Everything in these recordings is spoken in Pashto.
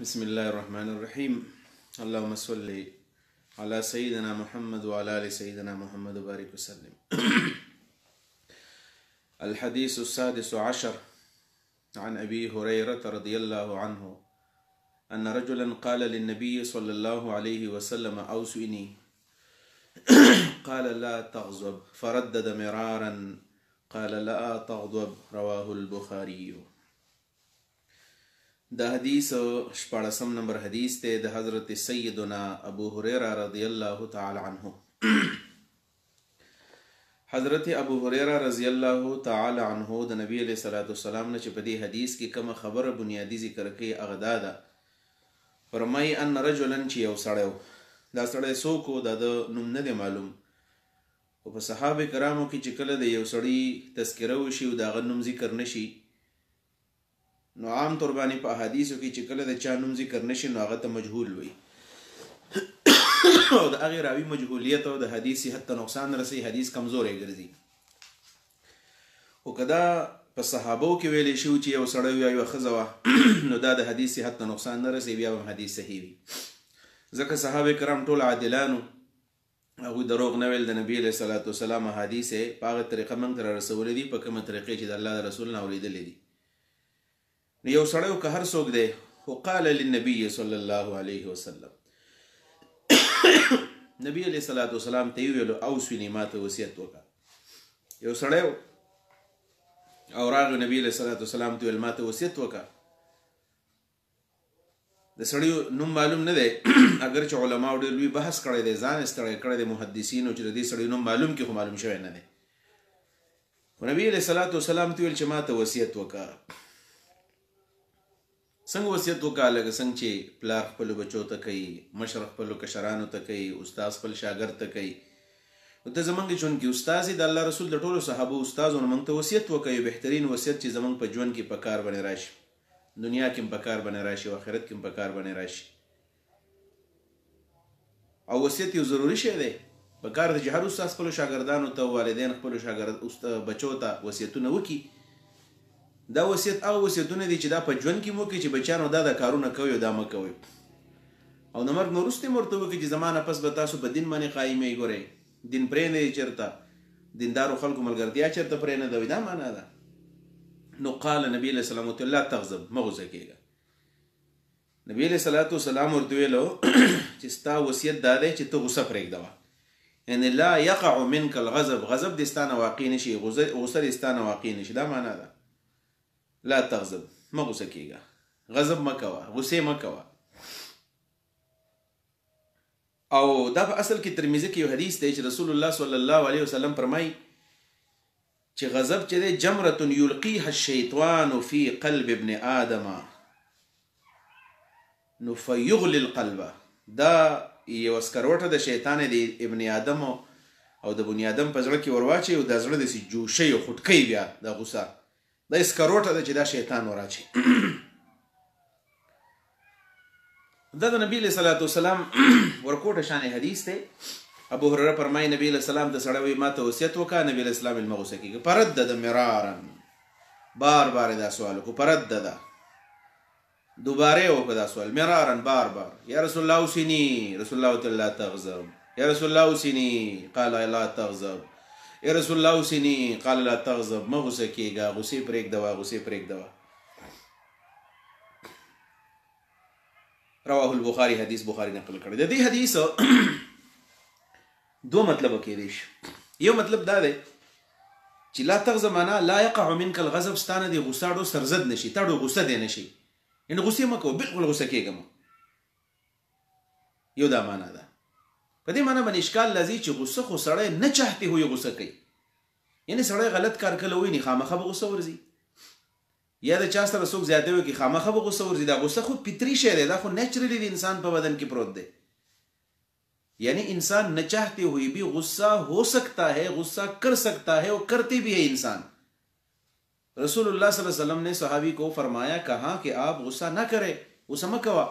بسم الله الرحمن الرحيم. اللهم صل على سيدنا محمد وعلى آل سيدنا محمد وبارك وسلم. الحديث السادس عشر عن أبي هريرة رضي الله عنه أن رجلا قال للنبي صلى الله عليه وسلم أوصني قال لا تغضب فردد مرارا قال لا تغضب رواه البخاري. دا حدیث شپاړسم نمبر حدیث تے دا حضرت سیدنا ابو هريره رضی اللہ تعالی عنہ. حضرت ابو هريره رضی اللہ تعالی عنہ دا نبی علیہ الصلوۃ والسلام نے په دې حدیث کې کوم خبر بنیادی ذکر کوي اغدا دا فرمای ان رجلا چې یو سړی دا سړی څوک دا د نوم نه دی معلوم او په صحابه کرامو کې چې کله د یو سړی تذکره وشي او دا غ نوم ذکر نشي نو عام طور باندې په احادیثو کې چې کله د چا نوم ذکر نشي نو هغه ته مجهول وي او د هغې راوي مجهولیت او د حدیث صحت ته نقصان رسي، حدیث کمزوری ګرځي. خو که دا په صحابو کې ویلی شي چې یو سړی وي یوه ښځه وه نو دا د حدیث صحت ته نقصان نه رسي، بیا هم حدیث صحیح وي. ځکه صحابه کرام ټول عادلانو، هغوی دروغ نه ویل. د نبي علیه صلات وسلام احادیث یې په هغه طریقه موږ ته رارسولی دي، په کومه طریقې چې د الله د رسول نه اورېدلې دي. نو یو سړی که هر څوک دی خو قال للنبي صلی الله علیه وسلم نبی علیه صلات وسلام ته یې وویلو اوصني ما ته وصیت وکړه. یو سړی او راغی نبی علیه صلات وسلام ته ویل ما ته وصیت وکړه. د سړي نوم معلوم نه دی، اگر چې علماو ډېر لوی بحث کړی دی، ځان یې ستړی کړی دی محدثینو چې د دې سړي نوم معلوم کړي، خو معلوم شوی نه دی. خو نبی علیه صلات وسلام ته ویل چې ما ته وصیت وکړه. څنګه وصیت وکړه؟ لکه څنګه چې پلار خپلو بچو ته کوي، مشر خپلو کشرانو ته کوي، استاد خپل شاګرد ته کوي. نو ته زموږ ژوند کې استاد یې، د الله رسول د ټولو صحابو استاد و، نو موږ ته وصیت وکړه، یو بهترین وصیت چې زموږ په ژوند کې په کار باندې راشي، دنیا کې هم په کار باندې راشي او آخرت کې هم په کار باندې راشي. او وصیت یو ضروري شی دی. په کار دی چې هر استاد خپلو شاګردانو ته، والدین خپلو بچو ته وصیتونه وکړي. دا وصیت هغه وصیتونه دي چې دا په ژوند کې مو وکړي چې بچیانو دا د کارونه کوئ او دا مه کوئ، او د مرګ نه وروسته یې ورته وکړي چې زما نه پس به تاسو په دین باندې قایمئ. ګورئ دین پرېږدئ چېرته، دیندارو خلکو ملګرتیا چېرته پرېنږدوئ، دا معنا ده. نو قال نبی علیه السلام ورته لا تغضب، مه غوسه کېږه. نبی علیه صلات وسلام ورته ویلو چې ستا وصیت دا دی چې ته غوسه پرېږدوه، یعنې لا یقع منک الغضب، غضب دې ستا نه واقع نه شي، غوسه دې ستا نه واقع نه شي، دا معنا ده. لا تغضب، ما غوسه کېږه، غضب مه کوه، غوسې مه کوه. او دا په اصل کې ترمذي کې یو حدیث دی چې رسول الله صلی الله علیه وسلم فرمایي چې غضب چې دی جمرة یلقیها الشیطان فی قلب ابن آدم نو فیغلی القلب، دا یو سکروټه د شیطان دی ابن آدم او د بني آدم په زړه کې ورواچي او دا زړه داسې جوشي او خوټکوي بیا د غوسه، دا اسکروټه ده چې دا شیطان وراچي. دا د نبی علیه صلات وسلام ورکوټه شان حدیث دی. ابو هريره فرمایي نبی علیه السلام ته سړی وایي ما ته وصیت وکړه، نبی علیه السلام مه غوسه کېږه. فردد مرارا، بار بار دا سوال وکړو، فردد دوباره یې وکړه دا سوال، مرارا بار بار، یا رسول الله اوصني، رسول الله ورته لا تغضب، یا رسول الله اوصني قال لا تغضب، یا رسول الله اوصني قال لا تغضب، مه غوسه کېږه، غوسې پرېږدوه، غوسې پرېږدوه. رواه البخاري، حدیث بخاري نقل کړی. د دې حدیث دو مطلب کېدی شي. یو مطلب دا دی چې لا تغضب معنا لا یقع منک الغضب، ستانه دی غوسه ډو سرزد نشي، تا ډو غوسه دی نشي، یعنې غوسې مه کوه، بالکل غوسه کېږه مه. یو دا معنا ده. په دې معنا باندې اشکال لازي چې غوسه خو سړی نه چاهتې هو یې غوسه کوي، یعنې سړی غلط کار کله وویني خامخا به غوسه ورځي، یا د چا سره څوک زیاتی وکړي خامخا به غوسه ورځي. دا غوسه خو فطري شی دی، دا خو نیچرلی د انسان په بدن کې پروت دی. یعنی انسان نہ چاہتے ہوئے بھی غصہ ہو سکتا ہے، غصہ کر سکتا ہے اور کرتے بھی ہے انسان. رسول اللہ صلی اللہ علیہ وسلم نے صحابی کو فرمایا، کہا کہ آپ غصہ نہ کرے، غصہ مہ کوا.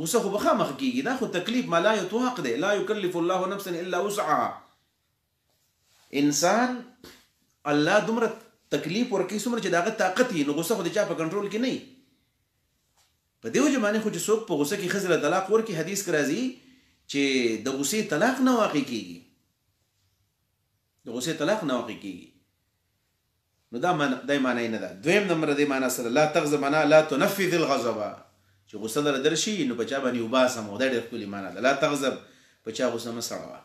غصہ خو بخامخ کیږي، دا خو تکلیف ما لا یطاق دی، لا یکلف الله نفسا الا وسعها. انسان الله دومره تکلیف ورکوي څومره چې د هغه طاقت وي، نو غصه خو د چا په کنټرول کې نه وي. په دې وجه باندې خو چې څوک په غوسه کې ښځې له طلاق ورکړي حدیث کې راځي چې د غوسې طلاق نه واقع کېږي، د غوسې طلاق نه واقع کېږي. نو دا معنی نه ده. دویم نمبر دې معنی سره لا تغضب معنا لا تنفذ الغضب، چې غوسه در درشي نو په چا باندې وباسم، دا ډېر ښکلې معنی ده. لا تغضب، په چا غوسه مه سړوه.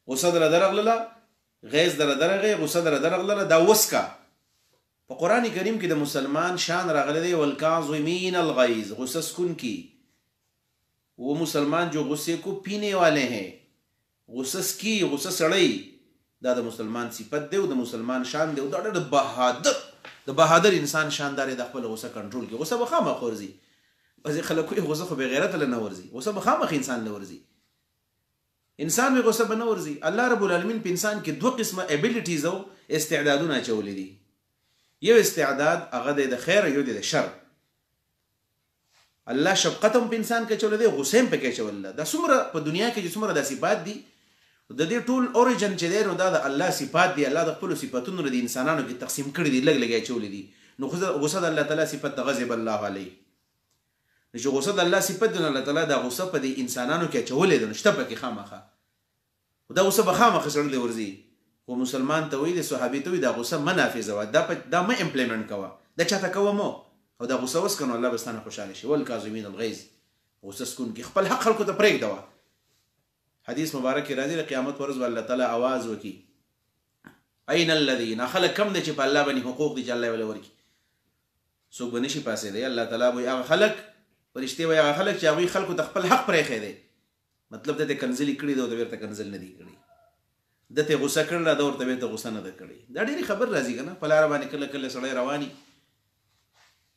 غوسه در درغله، غیظ در درغې، غوسه در درغله، دا وسکه. په قرآن کریم کې د مسلمان شان راغلی دی والکاظمین الغیظ، غصہ سکون کی. وہ مسلمان جو غصے کو پینے والے ہیں، غصہ سکی، غصہ سړی، دا د مسلمان صفت دی او د مسلمان شان دی او دا ډېر بهادر انسان شاندار دی د خپل غصه کنټرول کوي. غصه به خامخ ورځي، بعضې خلک وایي غصه خو بې غیرته له نه ورځي، غصه به خامخ انسان له ورځي، انسان به غصه به نه ورځي. الله رب العالمین په انسان کې دوه قسمه ابیلیټیز او استعدادونه اچولي دي. یو استعداد هغه دی د خیر، یو دی د شر. الله شفقت هم په انسان کې اچولی دی، غصه هم پکې اچولی ده. دا څومره په دنیا کې چې څومره دا صفات دي، د دې ټول اوریجن چې دی نو دا د الله صفات دي. الله د خپلو صفاتونو د انسانانو کې تقسیم کړي دي، لږ لږ یې اچولی دي. نو غصه د الله تعالی صفت د غضب الله علیه، نو چې غصه د الله صفت دی نو الله تعالی دا غصه په دې انسانانو کې اچولی ده، نو شته پکې خامخا، دا غصه به خامخا سړی له ورځي. و مسلمان ته وایي، د صحابي ته وایي دا غصه مه نافظه وه، دا مه امپلیمنټ کوه، دا چاته کوه مو، او دا غصه وسکه نو الله به ستانه خوشحاله شي. والکاظمین الغیظ، غصه سکون کې خپل حق خلکو ته پرېږده. حدیث مبارک کې راځي د قیامت ورځ به الله تعالی آواز وکړي این الذین، خلک کم دی چې په الله باندې حقوق دي چې الله یې وله ورکړي، څوک به نشي پاسېدی. الله تعالی وایي هغه خلک، فرشتې وایي هغه خلک چې هغوی خلکو ته خپل حق پرېښی دی، مطلب ته کنځلې کړي ده او د بیرته کنځل نه دي کړي، د ته غوسه کړله ده ورته بیرته غوسه نه ده کړې. دا ډېرې خبر راځي که نه، په لاره باندې کله کله سړی رواني،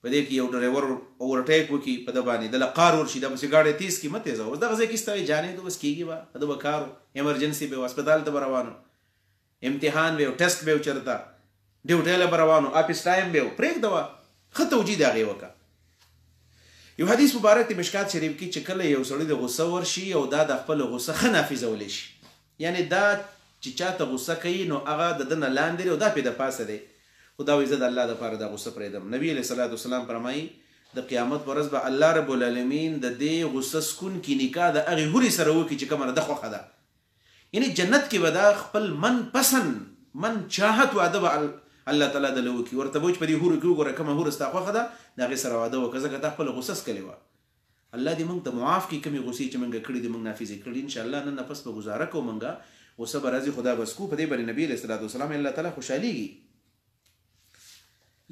په دې کې یو ډرایور اوورټیک وکړي، په ده باندې دله قار ورشي، دا پسې ګاډی تیز کړي، مه تیزوه، اوس دغه ځای کې ستا جانې ده بس کېږي به، ده به کار و، ایمرجنسي به و، هسپتال ته به روان و، امتحان به و، ټسټ به و، چېرته ډیوټۍ له به روان و، آفس ټایم به و، پرېږده وه، ښه توجیه د هغې وکړه. یو حدیث مبارک دی مشکات شریف کې چې کله یو سړی د غصه ورشي او دا د خپل غصه ښه نافظولی شي، یعنی دا چې چاته غصه کوي نو هغه د ده نه لاندې دی او دا پې د پاسه دی، خو دا وایي زه د الله دپاره دا غصه پرېږدم. نبي علیه صلات وسلام فرمایي د قیامت په ورځ به الله رب العالمین د دې غصه سکونکي نکاح د هغې هورې سره وکړي چې کومه ده خوښه ده، یعنی جنت کې به دا خپل من پسند من چاهت واده به الله تعالی دله وکړي، ورته به وایي چې په دې هورو کې وګوره کومه هوره ستا خوښه ده د هغې سره واده وکړه، ځکه تا خپله غصه څکلې وه. الله دې موږ ته معاف کړي، کومې غصې چې موږ کړي دي موږ نافظې کړي. انشاءالله نن نفس به گزاره کوو موږ غصه به راځي، خدا بس کو په دې باندې نبي علیه صلات وسلام الله تعالی خوشحالېږي.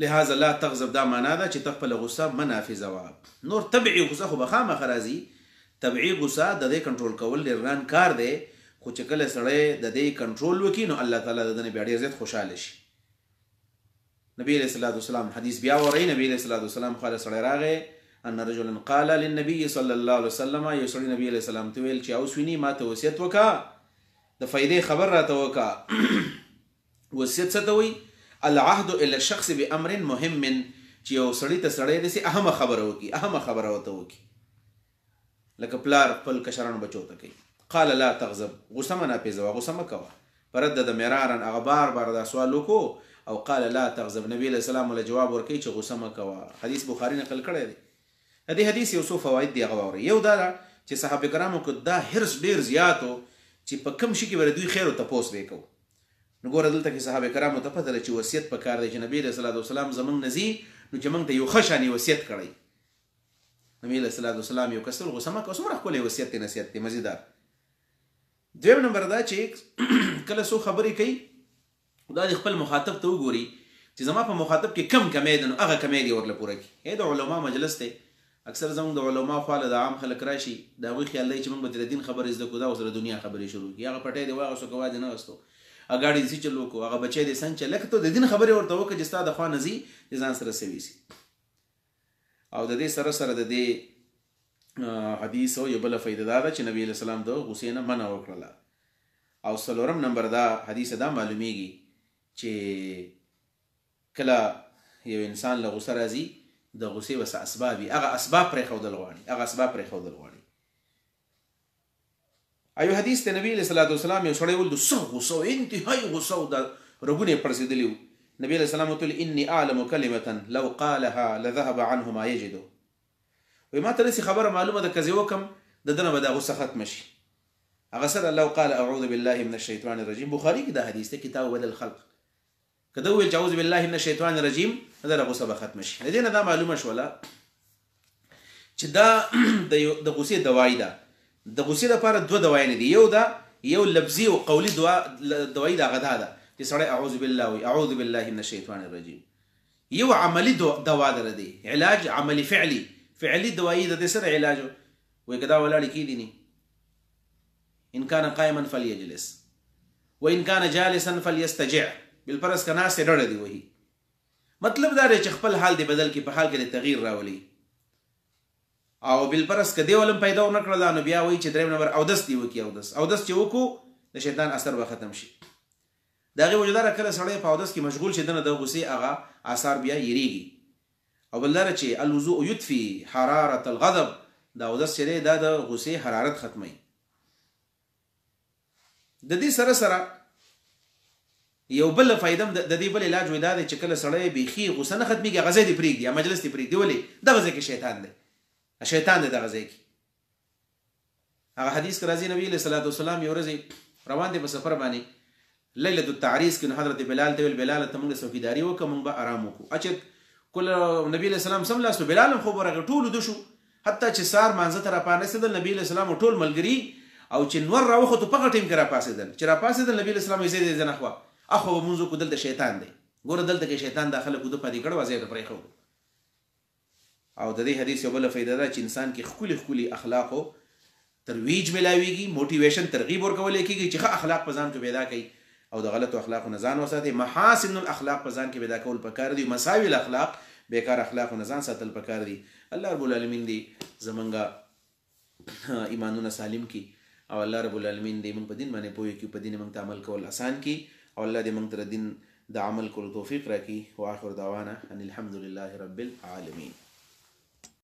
لہذا لا تغضب دا معنا ده چې ته خپله غصه مه نافظوه. نور طبعي غصه خو به خامخا راځي، طبعي غصه د دې کنټرول کول ډېر ګران کار دی، خو چې کله سړی د دې کنټرول وکړي نو الله تعالی د ده نه بیا ډېر زیات خوشحاله شي. نبی علیه صلات وسلام حدیث بیا وایي، نبی علیه صلات وسلام خواله سړی راغی ان رجلا قال للنبي صلی الله علیه وسلم، یو سړي نبی علیه السلام ته ویل چې اوصني ما ته وصیت وکړه، د فایدې خبر راته وکړه. وصیت څه ته وایي؟ العهد الى الشخص بامر مهم، چې یو سړي ته سړی داسې اهمه خبره وکړي، اهمه خبره ورته وکړي، لکه پلار خپل کشرانو بچو ته کوي. قال لا تغضب، غصه مه ناپېژوه، غصه مه کوه. فردد مرارا، هغه بار بار دا سوال وکړو او قال لا تغضب، نبی علیه السلام له جواب ورکوي چې غصه مه کوه. حدیث بخاري نقل کړی دی. د دې حدیث یو څو فواید دي هغه واورئ. یو دا ده چې صحابه کرامو کې دا حرص ډېر زیات و چې په کوم شي کې به د دوی خیر او تپوس به یې کوو. نو ګوره دلته کې صحابه کرامو ته پته ده چې وصیت پکار دی، چې نبي علیه صلات وسلام زموږ نه ځي نو چې موږ ته یو ښه شانې وصیت کړی. نبي علیه صلات وسلام یو کس ته غصه مه کوه، څومره ښکلی وصیت دی، نصیحت دی، مزیدار. دویم نمبر دا چې کله څوک خبرې کوي دا د خپل مخاطب ته وګوري چې زما په مخاطب کې کم کمی ده نو هغه کمی دې ورله پوره کړي. د علما مجلس دی، اکثر زموږ د علما خواله د عام خلک راشي، د هغوی خیال دی چې موږ به د دین خبرې زده کړو، دا اوس د دنیا خبرې شروع کړي. هغه پټی دې واغوستو که واجې نه وستو، هغه ګاډي دې چلو کړو، هغه بچی دې څنګ چل، لکه ته د دین خبرې ورته وکړه چې ستا د خوا نه ځي چې ځان سره څه ویسي. او د دې سره سره د دې حدیث او یو بله فایده دا ده چې نبي علیه السلام د غصې نه منع وکړله. او څلورم نمبر دا حدیث دا معلومیږي چې کله یو انسان له غصه راځي د غصې وسه اسباب وي، هغه اسباب پرېښودل غواړي، هغه اسباب پرېښودل غواړي. ایو حدیث ته نبی علیه صلات وسلام یو سړی ول د څه غصه و، انتهایي غصه و، د رګونه یې پړسېدلي وو. نبی علیه السلام ورته ویل اني اعلم کلمة لو قالها لذهب عنه ما یجده، وای ما ته داسې خبره معلومه ده که زه وکړم د ده نه به دا غصه ختمه شي. هغه سره الله قال اعوذ بالله من الشیطان الرجیم. بخاري کې دا حدیث دی، کتاب بدل الخلق. که ده وویل چې اعوذ بالله من الشیطان الرجیم، د ده غصه به ختمه شي. د دې نه دا معلومه شوله چې دا د غصې دوایي ده. د غصې لپاره دوه دوایانې دي، یو لفظي او قولي دوایي ده، هغه دا ده چې سړی اعوذ بالله وایي، اعوذ بالله من الشیطان الرجیم. یو عملی دوا در دی، علاج عملی فعلی دوایی د دې سره علاج وایي که دا ولاړې کېدي نه، ان کان قائما فلیجلس وان کان جالسا فلیستجع. بالفرض که ناست ډډه دی وهي. مطلب دا دی چې خپل حال دی بدل کړي، په حال کې د تغییر راولي. او بالفرض که دې ولم پیدا ونه کړله نو بیا وایي چې دریم نمبر اودس دی وکړي. اودس چې وکړو د شیطان اثر به ختم شي. د هغې وجوداره کله سړی په اودس کې مشغول شي، دنه د غصې هغه آثار بیا یریږي. او بل دا چې الوضوء یطفي حرارة الغضب، دا اودس چې دی دا د غصې حرارت ختموي. د دې سره یو بل فایده د دې بل علاج وای دا دی چې کله سړی بیخي غصه نه ختمېږي، هغه ځای دې پرېږدي یا مجلس دې پرېږدي. ولې؟ دغه ځای کې شیطان دی، شیطان دی دغه ځای کې. هغه حدیث کې راځي نبی علیه الصلاة والسلام یو ورځ روان دی په سفر باندې، لیلة التعریس کې نو حضرت بلال ته ویل بلال ته موږ څوکیداري وکړه، موږ به آرام وکړو. چې کله نبی علیه السلام سملاست نو بلال هم خوب ورغی، ټول ویده شو. حتی چې سهار مانځه ته راپاڅېدل نبی علیه السلام ټول ملګري او چې نور راوخوتو په هغه ټیم کې راپاڅېدل. چې راپاڅېدل نبی علیه السلام یې زه دې نخوا اخوا به مونځ وکړو، دلته شیطان دی، ګوره دلته کې شیطان داخله کوده پاتې کړه وځای ته پرېښودو. او د دې حدیث یو بله فایده ده چې انسان کې ښکلي اخلاقو ترویج ملاویږي، موټیویشن ترغیب ورکولی کېږي چې ښه اخلاق په ځان کې پیدا کوي او د غلطو اخلاقو نه ځان وساتي. محاسن الاخلاق په ځان کې پیدا کول پکار دي، مساوي الاخلاق بیکار اخلاقو نه ځان ساتل پکار دي. الله رب العالمین دې زمونږ ایمانونه سالم کړي او الله رب العالمین دې موږ په دین باندې پوه کړي، په دین موږ ته عمل کول آسان کړي او الله دې موږ ته د دین د عمل کولو توفیق راکړي. واخر دعوانا ان الحمد لله رب العالمین.